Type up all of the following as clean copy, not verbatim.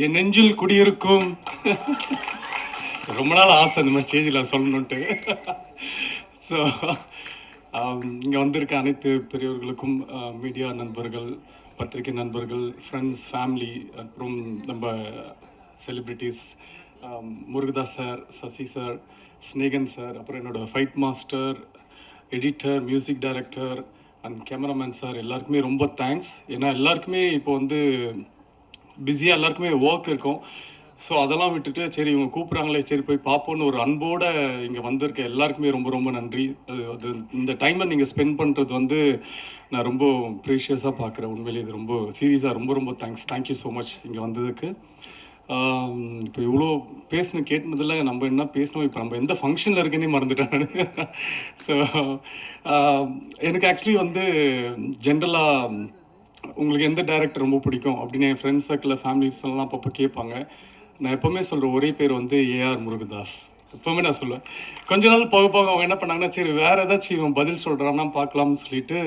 என் நெஞ்சில் குடியிருக்கும் ரொம்ப நாள் ஆசை இந்த மாதிரி ஸ்டேஜில் சொல்லணுன்ட்டு. ஸோ இங்கே வந்திருக்க அனைத்து பெரியவர்களுக்கும், மீடியா நண்பர்கள், பத்திரிகை நண்பர்கள், ஃப்ரெண்ட்ஸ், ஃபேமிலி, அப்புறம் நம்ம celebrities, Murugadoss sir, Sasi sir, Snehan sir, அப்புறம் என்னோடய fight master, editor, music director and cameraman sir எல்லாருக்குமே ரொம்ப தேங்க்ஸ். ஏன்னா எல்லாருக்குமே இப்போ வந்து பிஸியாக எல்லாருக்குமே ஒர்க் இருக்கும். ஸோ அதெல்லாம் விட்டுட்டு சரி இவங்க கூப்பிட்றாங்களே சரி போய் பார்ப்போன்னு ஒரு அன்போடு இங்கே வந்திருக்க எல்லாருக்குமே ரொம்ப ரொம்ப நன்றி. அது இந்த டைமை நீங்கள் ஸ்பெண்ட் பண்ணுறது வந்து நான் ரொம்ப ப்ரீஷியஸாக பார்க்குறேன். உண்மையிலே இது ரொம்ப சீரியஸாக ரொம்ப ரொம்ப தேங்க்யூ ஸோ மச் இங்கே வந்ததுக்கு. இப்போ இவ்வளோ பேசணும் கேட்டுனதில் நம்ம என்ன பேசணும், இப்போ நம்ம எந்த ஃபங்க்ஷனில் இருக்குன்னே மறந்துட்டேன். ஸோ எனக்கு ஆக்சுவலி வந்து ஜென்ரலாக உங்களுக்கு எந்த டைரக்டர் ரொம்ப பிடிக்கும் அப்படின்னு என் ஃப்ரெண்ட்ஸ் சர்க்கிளில் ஃபேமிலிஸ் எல்லாம் அப்பப்போ கேட்பாங்க. நான் எப்போவுமே சொல்கிற ஒரே பேர் வந்து ஏஆர் முருகதாஸ். எப்போவுமே நான் சொல்லுவேன். கொஞ்ச நாள் போக போக அவங்க என்ன பண்ணாங்கன்னா சரி வேறு ஏதாச்சும் இவன் பதில் சொல்கிறான்னா பார்க்கலாம்னு சொல்லிட்டு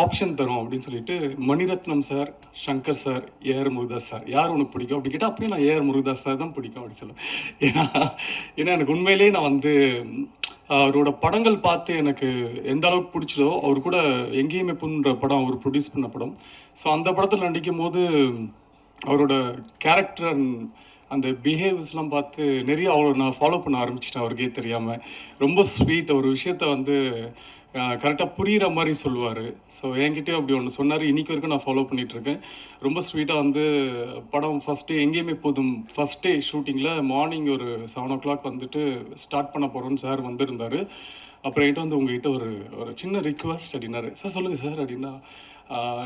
ஆப்ஷன் தரும் அப்படின்னு சொல்லிட்டு Mani Ratnam sir, Shankar sir, A R Murugadoss sir யார் உனக்கு பிடிக்கும் அப்படின்னு கேட்டால் அப்படியே நான் ஏஆர் முருகதாஸ் சார் தான் பிடிக்கும் அப்படின்னு சொல்லுவேன். ஏன்னா எனக்கு உண்மையிலேயே நான் வந்து அவரோட படங்கள் பார்த்து எனக்கு எந்த அளவுக்கு பிடிச்சதோ, அவர் கூட எங்கேயுமே புண்ணுன்ற படம் அவர் ப்ரொடியூஸ் பண்ண படம். ஸோ அந்த படத்தில் நடிக்கும் போது அவரோட கேரக்டர் அந்த பிஹேவியர்ஸ்லாம் பார்த்து நிறைய நான் ஃபாலோ பண்ண ஆரம்பிச்சிட்டேன் அவருக்கே தெரியாமல். ரொம்ப ஸ்வீட், ஒரு விஷயத்த வந்து கரெக்டாக புரிகிற மாதிரி சொல்லுவார். ஸோ என்கிட்டயும் அப்படி ஒன்று சொன்னார். இன்றைக்கி வரைக்கும் நான் ஃபாலோ பண்ணிகிட்ருக்கேன். ரொம்ப ஸ்வீட்டாக வந்து படம் ஃபஸ்ட்டு எங்கேயுமே போதும் ஃபஸ்ட் டே ஷூட்டிங்கில் மார்னிங் ஒரு 7 o'clock வந்துட்டு ஸ்டார்ட் பண்ண போகிறோன்னு சார் வந்திருந்தார். அப்புறம் என்கிட்ட வந்து உங்கள்கிட்ட ஒரு சின்ன ரிக்வஸ்ட் அப்படின்னாரு. சார் சொல்லுங்கள் சார் அப்படின்னா,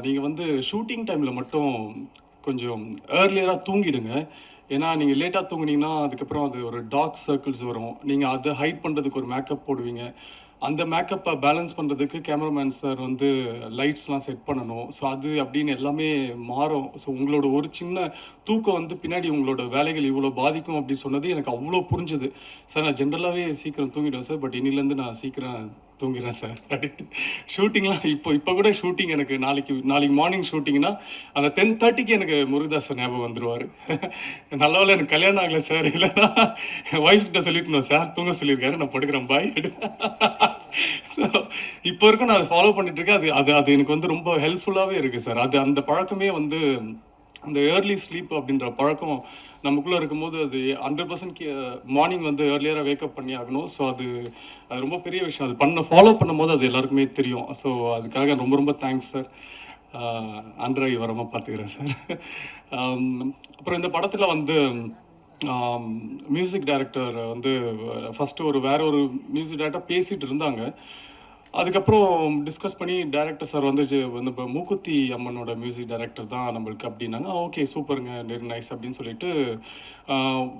நீங்கள் வந்து ஷூட்டிங் டைமில் மட்டும் கொஞ்சம் ஏர்லியராக தூங்கிடுங்க. ஏன்னா நீங்கள் லேட்டாக தூங்குனீங்கன்னா அதுக்கப்புறம் அது ஒரு டார்க் சர்க்கிள்ஸ் வரும். நீங்கள் அதை ஹைட் பண்ணுறதுக்கு ஒரு மேக்கப் போடுவீங்க. அந்த மேக்கப்பை பேலன்ஸ் பண்ணுறதுக்கு கேமராமேன் சார் வந்து லைட்ஸ்லாம் செட் பண்ணணும். ஸோ அது அப்படின்னு எல்லாமே மாறும். ஸோ உங்களோட ஒரு சின்ன தூக்கம் வந்து பின்னாடி உங்களோட வேலைகள் இவ்வளோ பாதிக்கும் அப்படின்னு சொன்னது எனக்கு அவ்வளோ புரிஞ்சுது. சார் நான் ஜென்ரலாகவே சீக்கிரம் தூங்கிடுவேன் சார், பட் இன்னிலேருந்து நான் சீக்கிரம் தூங்கிறேன் சார் அப்படின்ட்டு. ஷூட்டிங்லாம் இப்போ கூட ஷூட்டிங் எனக்கு நாளைக்கு மார்னிங் ஷூட்டிங்னா அந்த 10:30க்கு எனக்கு முருகதாஸ் சார் ஞாபகம் வந்துடுவார். நல்ல வேளை எனக்கு கல்யாணம் ஆகலை சார், இல்லைன்னா என் ஒய்ஃப் கிட்ட சொல்லிட்டு சார் தூங்க சொல்லியிருக்காரு, நான் படுக்கிறேன் பாய். ஸோ இப்போ வரைக்கும் நான் அதை ஃபாலோ பண்ணிட்டுருக்கேன். அது எனக்கு வந்து ரொம்ப ஹெல்ப்ஃபுல்லாகவே இருக்குது சார். அந்த பழக்கமே வந்து அந்த ஏர்லி ஸ்லீப் அப்படின்ற பழக்கம் நமக்குள்ளே இருக்கும்போது அது 100% மார்னிங் வந்து ஏர்லியராக வேக்கப் பண்ணி ஆகணும். ஸோ அது ரொம்ப பெரிய விஷயம். அது ஃபாலோ பண்ணும்போது அது எல்லாருக்குமே தெரியும். ஸோ அதுக்காக ரொம்ப ரொம்ப தேங்க்ஸ் சார். அன்றாய் வரமாக பார்த்துக்கிறேன் சார். அப்புறம் இந்த படத்தில் வந்து மியூசிக் டைரக்டர் வந்து ஃபஸ்ட்டு வேற ஒரு மியூசிக் டைரக்டர் பேசிகிட்டு இருந்தாங்க. அதுக்கப்புறம் டிஸ்கஸ் பண்ணி டைரக்டர் சார் வந்து இப்போ மூக்குத்தி அம்மனோட மியூசிக் டைரக்டர் தான் நம்மளுக்கு அப்படின்னாங்க. ஓகே சூப்பருங்க, வெரி நைஸ் அப்படின்னு சொல்லிட்டு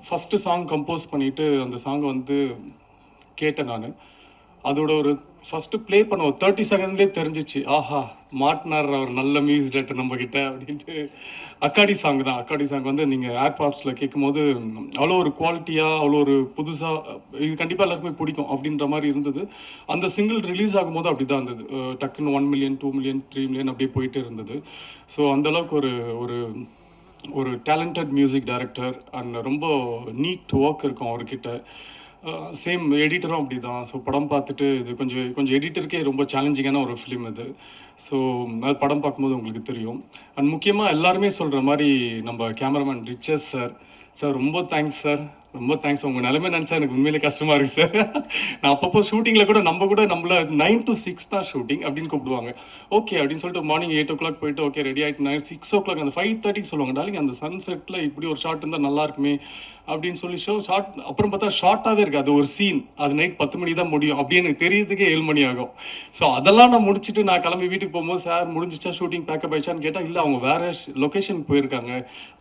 ஃபஸ்ட்டு சாங் கம்போஸ் பண்ணிவிட்டு அந்த சாங்கை வந்து கேட்டேன் நான். அதோட ஒரு ஃபஸ்ட்டு ப்ளே பண்ண ஒரு 30 செகண்ட்லேயே தெரிஞ்சிச்சு, ஆஹா மாட்டினார் அவர் நல்ல மியூசிக் டைரக்டர் நம்மக்கிட்ட அப்படின்ட்டு. அக்காடி சாங் தான். அக்காடி சாங் வந்து நீங்கள் ஏர்பாட்ஸில் கேட்கும்போது அவ்வளோ ஒரு குவாலிட்டியாக, அவ்வளோ ஒரு புதுசாக, இது கண்டிப்பாக எல்லாருக்குமே பிடிக்கும் அப்படின்ற மாதிரி இருந்தது. அந்த சிங்கிள் ரிலீஸ் ஆகும்போது அப்படி தான் இருந்தது. டக்குன்னு 1 million 2 million 3 million அப்படியே போயிட்டே இருந்தது. ஸோ அந்தளவுக்கு ஒரு ஒரு டேலண்டட் மியூசிக் டைரக்டர் அண்ட் ரொம்ப நீட் ஒர்க் இருக்கும் அவர்கிட்ட. சேம் எடிட்டரும் அப்படி தான். ஸோ படம் பார்த்துட்டு இது கொஞ்சம் எடிட்டருக்கே ரொம்ப சேலஞ்சிங்கான ஒரு ஃபிலிம் இது. ஸோ அது படம் பார்க்கும்போது உங்களுக்கு தெரியும். அண்ட் முக்கியமாக எல்லாருமே சொல்கிற மாதிரி நம்ம கேமராமேன் ரிச்சர்ஸ் சார் ரொம்ப தேங்க்ஸ் சார், ரொம்ப தேங்க்ஸ். உங்கள் நிலைமை நினச்சா எனக்கு உண்மையிலே கஷ்டமாக இருக்குது சார். நான் அப்பப்போ ஷூட்டிங்கில் கூட நம்மளை 9 to 6 தான் ஷூட்டிங் அப்படின்னு கூப்பிடுவாங்க. ஓகே அப்படின்னு சொல்லிட்டு மார்னிங் 8 o'clock போயிட்டு ஓகே ரெடி ஆகிட்டு 6 o'clock அந்த 5:30க்கு சொல்லுவாங்க, டாலிங் அந்த சன்செட்டில் இப்படி ஒரு ஷார்ட் இருந்தால் நல்லா இருக்குமே அப்படின்னு சொல்லி ஷார்ட் அப்புறம் பார்த்தா ஷார்ட்டாகவே இருக்குது. அது ஒரு சீன், அது நைட் 10 மணி தான் முடியும் அப்படின்னு எனக்கு தெரியறதுக்கே 7 மணி ஆகும். ஸோ அதெல்லாம் நான் முடிச்சுட்டு நான் கிளம்பி வீட்டுக்கு போகும்போது சார் முடிஞ்சிச்சா ஷூட்டிங் பேக்கப் ஆயிடுச்சான்னு கேட்டால் இல்லை அவங்க வேறு லொக்கேஷன் போயிருக்காங்க,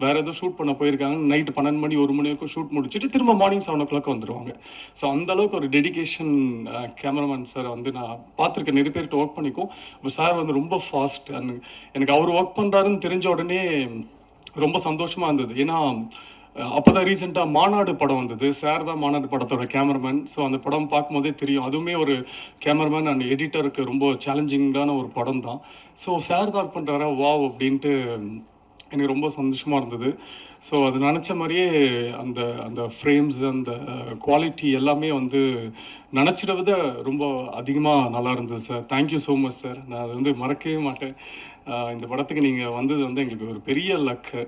வேறு எதுவும் ஷூட் பண்ண போயிருக்காங்க. நைட்டு 12 மணி 1 மணி வரைக்கும் ஷூட் முடிச்சுட்டு திரும்ப மார்னிங் 7 o'clock வந்துடுவாங்க. ஸோ அந்தளவுக்கு ஒரு டெடிக்கேஷன் கேமராமேன் சார் வந்து நான் பார்த்துருக்கேன். நிறைய பேர்கிட்ட ஒர்க் பண்ணிக்கும். இப்போ சார் வந்து ரொம்ப ஃபாஸ்ட் அண்ட் எனக்கு அவர் ஒர்க் பண்ணுறாருன்னு தெரிஞ்ச உடனே ரொம்ப சந்தோஷமாக இருந்தது. ஏன்னா அப்போ தான் ரீசெண்டாக மாநாடு படம் வந்தது. சார் தான் மாநாடு படத்தோட கேமராமேன். ஸோ அந்த படம் பார்க்கும்போதே தெரியும், அதுவுமே ஒரு கேமராமேன் அண்ட் எடிட்டருக்கு ரொம்ப சேலஞ்சிங்கான ஒரு படம் தான். ஸோ சார் தான் ஒர்க் பண்ணுறாரா வா அப்படின்ட்டு எனக்கு ரொம்ப சந்தோஷமாக இருந்தது. ஸோ அது நினச்ச மாதிரியே அந்த அந்த ஃப்ரேம்ஸ் அந்த குவாலிட்டி எல்லாமே வந்து நினச்சிட விட ரொம்ப அதிகமாக நல்லா இருந்தது sir. Thank you so much sir. நான் அது வந்து மறக்கவே மாட்டேன். இந்த படத்துக்கு நீங்கள் வந்தது வந்து எங்களுக்கு ஒரு பெரிய லக்கு.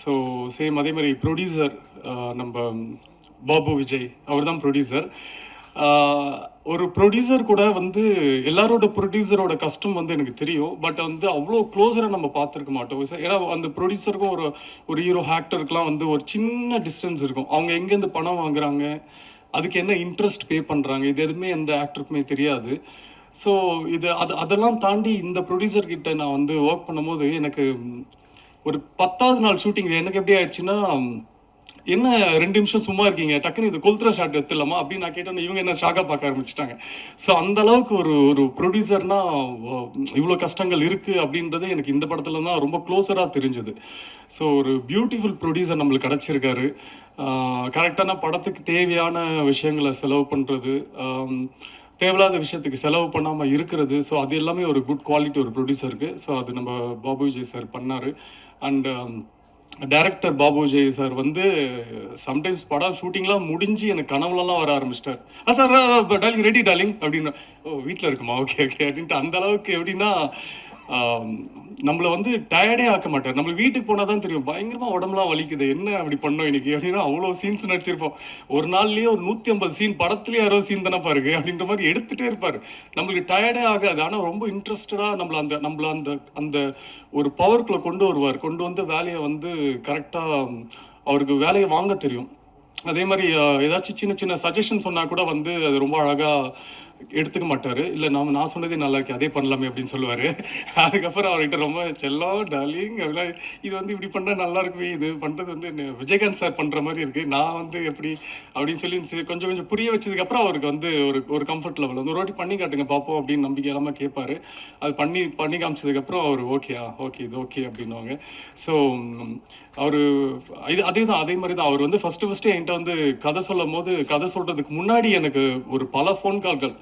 ஸோ சேம் அதே மாதிரி ப்ரொடியூசர் நம்ம பாபு விஜய் அவர் தான் ப்ரொடியூசர். ஒரு ப்ரொடியூசர் கூட வந்து எல்லாரோட ப்ரொடியூசரோட கஷ்டம் வந்து எனக்கு தெரியும். பட் வந்து அவ்வளோ க்ளோஸராக நம்ம பார்த்துருக்க மாட்டோம். ஏன்னா அந்த ப்ரொடியூசருக்கும் ஒரு ஒரு ஹீரோ ஆக்டருக்குலாம் வந்து ஒரு சின்ன டிஸ்டன்ஸ் இருக்கும். அவங்க எங்கேருந்து பணம் வாங்குறாங்க, அதுக்கு என்ன இன்ட்ரெஸ்ட் பே பண்ணுறாங்க, இது எதுவுமே எந்த ஆக்டருக்குமே தெரியாது. ஸோ அதெல்லாம் தாண்டி இந்த ப்ரொடியூசர் கிட்ட நான் வந்து ஒர்க் பண்ணும்போது எனக்கு ஒரு 10வது நாள் ஷூட்டிங் எனக்கு எப்படி ஆயிடுச்சுன்னா, என்ன 2 நிமிஷம் சும்மா இருக்கீங்க, டக்குன்னு இது கொளுத்துற ஷாட் எடுத்துடலாமா அப்படின்னு நான் கேட்டோன்னே இவங்க என்ன ஷாக்காக பார்க்க ஆரம்பிச்சிட்டாங்க. ஸோ அந்த அளவுக்கு ஒரு ஒரு ப்ரொடியூசர்னா இவ்வளோ கஷ்டங்கள் இருக்குது அப்படின்றது எனக்கு இந்த படத்தில் தான் ரொம்ப க்ளோஸராக தெரிஞ்சுது. ஸோ ஒரு பியூட்டிஃபுல் ப்ரொடியூசர் நம்மளுக்கு கிடச்சிருக்காரு. கரெக்டான படத்துக்கு தேவையான விஷயங்களை செலவு பண்ணுறது, தேவையில்லாத விஷயத்துக்கு செலவு பண்ணாமல் இருக்கிறது. ஸோ அது எல்லாமே ஒரு குட் குவாலிட்டி ஒரு ப்ரொடியூசருக்கு. ஸோ அது நம்ம பாபு விஜய் சார் பண்ணார். And director Babu Vijay sir வந்து சம்டைம்ஸ் படம் ஷூட்டிங்லாம் முடிஞ்சு எனக்கு கனவுலலாம் வர ஆரம்பிச்சிட்டார். சார் டார்லிங் ரெடி டார்லிங் அப்படின்னு. ஓ வீட்டில் இருக்குமா, ஓகே ஓகே அப்படின்ட்டு அந்த அளவுக்கு எப்படின்னா நம்மளை வந்து டயர்டே ஆக்க மாட்டார். நம்மளுக்கு வீட்டுக்கு போனால் தான் தெரியும் பயங்கரமாக உடம்புலாம் வலிக்குது, என்ன அப்படி பண்ணோம் இன்னைக்கு அப்படின்னா அவ்வளோ சீன்ஸ் நடிச்சிருப்போம். ஒரு நாள்லேயே ஒரு 150 சீன், படத்துலேயே 60 சீன் தானே பாருங்க அப்படின்ற மாதிரி எடுத்துகிட்டே இருப்பார். நம்மளுக்கு டயர்டே ஆகாது. ஆனால் ரொம்ப இன்ட்ரெஸ்டடாக நம்மளை அந்த அந்த ஒரு பவருக்குள்ளே கொண்டு வருவார். கொண்டு வந்து வேலையை வந்து கரெக்டாக அவருக்கு வேலையை வாங்க தெரியும். அதே மாதிரி ஏதாச்சும் சின்ன சின்ன சஜஷன் சொன்னால் கூட வந்து அது ரொம்ப அழகாக எடுத்துக்க மாட்டார். இல்லை நான் சொன்னதே நல்லா இருக்கு, அதே பண்ணலாமே அப்படின்னு சொல்லுவார். அதுக்கப்புறம் அவர்கிட்ட ரொம்ப செல்லம் டார்லிங் அப்படின்னா இது வந்து இப்படி பண்ணால் நல்லா இருக்குமே, இது பண்ணுறது வந்து விஜயகாந்த் சார் பண்ணுற மாதிரி இருக்குது, நான் வந்து எப்படி அப்படின்னு சொல்லி கொஞ்சம் கொஞ்சம் புரிய வச்சதுக்கப்புறம் அவருக்கு வந்து ஒரு ஒரு கம்ஃபர்ட் லெவல் வந்து ஒரு வாட்டி பண்ணி காட்டுங்க பார்ப்போம் அப்படின்னு நம்பிக்கை இல்லாமல் கேட்பார். அது பண்ணி காமிச்சதுக்கப்புறம் அவர் ஓகே இது ஓகே அப்படின்னுவாங்க. ஸோ அவர் அதே மாதிரி தான் அவர் வந்து ஃபஸ்ட்டு என்கிட்ட வந்து கதை சொல்லும் போது, கதை சொல்கிறதுக்கு முன்னாடி எனக்கு ஒரு பல ஃபோன் கால்கள்,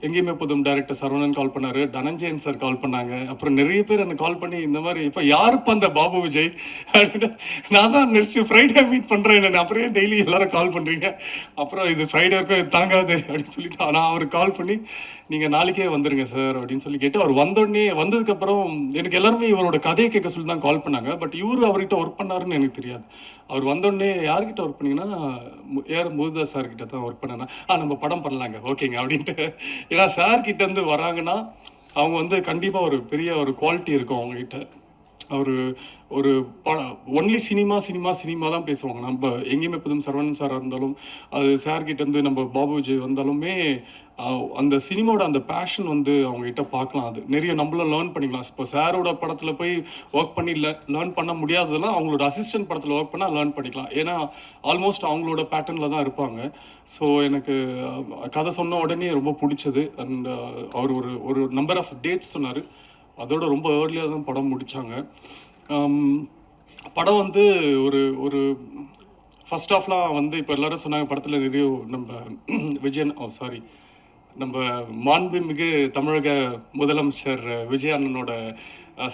எங்கேயுமே புதும் டைரக்டர் சரவணன் கால் பண்ணார், தனஞ்சயன் சார் கால் பண்ணாங்க. அப்புறம் நிறைய பேர் எனக்கு கால் பண்ணி இந்த மாதிரி இப்போ யாருப்பா அந்த பாபு விஜய் அப்படின்னு, நான் தான் நெக்ஸ்ட் ஃப்ரைடே மீட் பண்ணுறேன் என்ன, அப்புறம் டெய்லி எல்லாரும் கால் பண்ணுறீங்க, அப்புறம் இது ஃப்ரைடே இருக்கும் இது தாங்காது அப்படின்னு சொல்லிட்டு நான் அவருக்கு கால் பண்ணி நீங்கள் நாளைக்கே வந்துடுங்க சார் அப்படின்னு சொல்லி கேட்டு அவர் வந்ததுக்கப்புறம் எனக்கு எல்லாருமே இவரோட கதையை கேட்க சொல்லி தான் கால் பண்ணாங்க. பட் இவர் அவர்கிட்ட ஒர்க் பண்ணாருன்னு எனக்கு தெரியாது. அவர் வந்தோடனே யார்கிட்ட ஒர்க் பண்ணிங்கன்னா ஏஆர் முருகதாஸ் சார்கிட்ட தான் ஒர்க் பண்ணேன்னா, நம்ம படம் பண்ணலாங்க ஓகேங்க அப்படின்ட்டு. ஏன்னா சார்கிட்ட இருந்து வராங்கன்னா அவங்க வந்து கண்டிப்பாக ஒரு பெரிய ஒரு குவாலிட்டி இருக்கும் அவங்ககிட்ட. அவர் ஒரு ஒன்லி சினிமா தான் பேசுவாங்க. நம்ம எங்கேயுமே புதும் சரவணன் சாராக இருந்தாலும், அது சார்கிட்டேருந்து நம்ம பாபு விஜய் வந்தாலுமே அந்த சினிமாவோட அந்த பேஷன் வந்து அவங்ககிட்ட பார்க்கலாம். அது நிறைய நம்மளும் லேர்ன் பண்ணிக்கலாம். இப்போ சாரோட படத்தில் போய் ஒர்க் பண்ணி லேர்ன் பண்ண முடியாததெல்லாம் அவங்களோட அசிஸ்டன்ட் படத்தில் ஒர்க் பண்ணால் லேர்ன் பண்ணிக்கலாம். ஏன்னா ஆல்மோஸ்ட் அவங்களோட பேட்டர்னில் தான் இருப்பாங்க. ஸோ எனக்கு கதை சொன்ன உடனே ரொம்ப பிடிச்சது. அண்ட் அவர் ஒரு நம்பர் ஆஃப் டேட்ஸ் சொன்னார். அதோட ரொம்ப ஏர்லியாக தான் படம் முடித்தாங்க. படம் வந்து ஒரு ஒரு ஃபர்ஸ்ட் ஆஃப்லாம் வந்து இப்போ எல்லோரும் சொன்னாங்க படத்தில் நிறைய நம்ம நம்ம மாண்புமிகு தமிழக முதலமைச்சர் விஜய் அண்ணனோட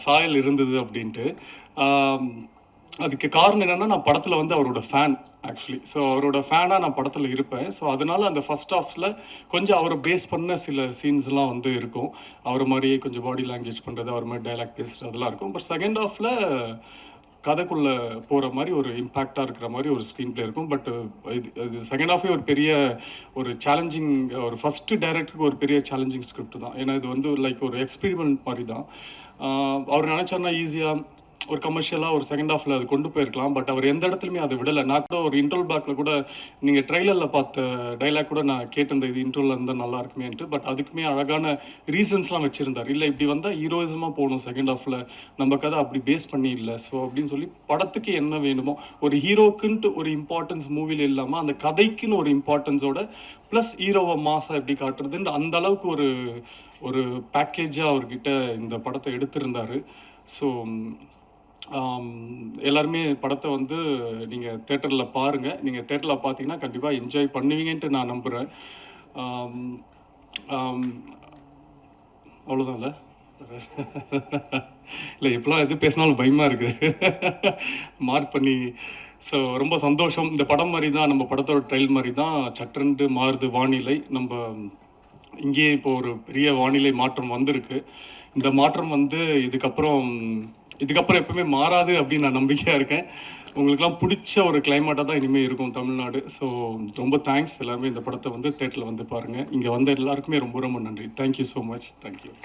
சாயல் இருந்தது அப்படின்ட்டு. அதுக்கு காரணம் என்னென்னா நான் படத்தில் வந்து அவரோட ஃபேன் ஆக்சுவலி. ஸோ அவரோட ஃபேனாக நான் படத்தில் இருப்பேன். ஸோ அதனால் அந்த ஃபர்ஸ்ட் ஹாஃபில் கொஞ்சம் அவரை பேஸ் பண்ண சில சீன்ஸ்லாம் வந்து இருக்கும். அவரை மாதிரியே கொஞ்சம் பாடி லாங்குவேஜ் பண்ணுறது, அவர் மாதிரி டைலாக் பேசுகிறது அதெல்லாம் இருக்கும். பட் செகண்ட் ஹாஃபில் கதைக்குள்ளே போகிற மாதிரி ஒரு இம்பேக்டாக இருக்கிற மாதிரி ஒரு ஸ்க்ரீன் பிளே இருக்கும். பட் இது செகண்ட் ஹாஃபே ஒரு பெரிய ஒரு சேலஞ்சிங், ஒரு ஃபஸ்ட்டு டைரக்டருக்கு ஒரு பெரிய சேலஞ்சிங் ஸ்கிரிப்ட் தான். ஏன்னா இது வந்து லைக் ஒரு எக்ஸ்பெரிமெண்ட் மாதிரி தான். அவர் நினச்சாருன்னா ஈஸியாக ஒரு கமர்ஷியலாக ஒரு செகண்ட் ஹாஃபில் அது கொண்டு போயிருக்கலாம். பட் அவர் எந்த இடத்துலையுமே அதை விடலை. நான் கூட ஒரு இன்ட்ரோல் பேக்கில் கூட நீங்கள் ட்ரெய்லரில் பார்த்த டைலாக் கூட நான் கேட்டிருந்தேன், இது இன்ட்ரோலில் இருந்தால் நல்லா இருக்குமேன்ட்டு. பட் அதுக்குமே அழகான ரீசன்ஸ்லாம் வச்சுருந்தார். இல்லை இப்படி வந்தால் ஹீரோயிசமாக போகணும் செகண்ட் ஹாஃபில், நம்ம கதை அப்படி பேஸ் பண்ணி இல்லை. ஸோ அப்படின்னு சொல்லி படத்துக்கு என்ன வேணுமோ, ஒரு ஹீரோக்குன்ட்டு ஒரு இம்பார்ட்டன்ஸ் மூவியில் இல்லாமல் அந்த கதைக்குன்னு ஒரு இம்பார்ட்டன்ஸோட ப்ளஸ் ஹீரோவை மாசாக எப்படி காட்டுறதுன்னு அந்த அளவுக்கு ஒரு ஒரு பேக்கேஜாக அவர்கிட்ட இந்த படத்தை எடுத்திருந்தார். ஸோ எல்லாருமே படத்தை வந்து நீங்கள் தேட்டரில் பாருங்கள். நீங்கள் தேட்டரில் பார்த்தீங்கன்னா கண்டிப்பாக என்ஜாய் பண்ணுவீங்கன்ட்டு நான் நம்புகிறேன். அவ்வளோதான்ல. இல்லை இப்போலாம் எது பேசினாலும் பயமாக இருக்குது. மார்க் பண்ணி ஸோ ரொம்ப சந்தோஷம். இந்த படம் மாதிரி தான், நம்ம படத்தோட ட்ரெயில் மாதிரி தான் சட்டென்று மாறுது வானிலை. நம்ம இங்கேயே இப்போ ஒரு பெரிய வானிலை மாற்றம் வந்திருக்கு. இந்த மாற்றம் வந்து இதுக்கப்புறம் எப்பவுமே மாறாது அப்படின்னு நான் நம்பிக்கையாக இருக்கேன். உங்களுக்கெல்லாம் பிடிச்ச ஒரு கிளைமேட்டாக தான் இனிமேல் இருக்கும் தமிழ்நாடு. ஸோ ரொம்ப தேங்க்ஸ் எல்லாருமே இந்த படத்தை வந்து தேட்டரில் வந்து பாருங்கள். இங்கே வந்த எல்லாருக்குமே ரொம்ப ரொம்ப நன்றி. Thank you so much. தேங்க்யூ.